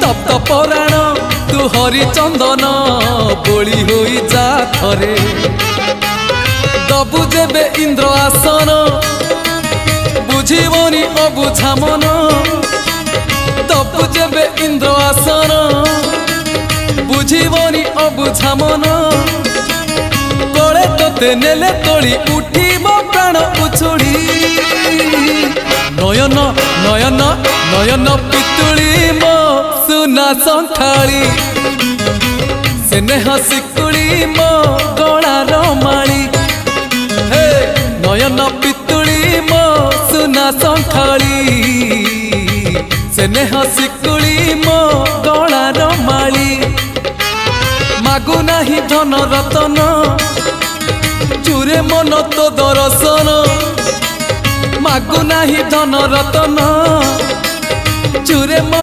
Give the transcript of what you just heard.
सप्त पराण तू हरिचंदन बोली होई जा थरे दबु जेबे इंद्र आसन बुझीबनी अबुझा मन दबु जेबे इंद्र आसन बुझीबनी अबुझा मन कले तोते नेले तोली उठीब प्राण उछुड़ी नयन नयन नयन पितुड़ी मो सुना संखाली स्नेह शिकुड़ी मो गलार माली हे नयन पितुड़ी मो सुना संखाली स्नेह शिकुड़ी मो गलार माली मागु नाही धन रतन चूरे मन तो दर्शन मागु नाही धन रतन चूरे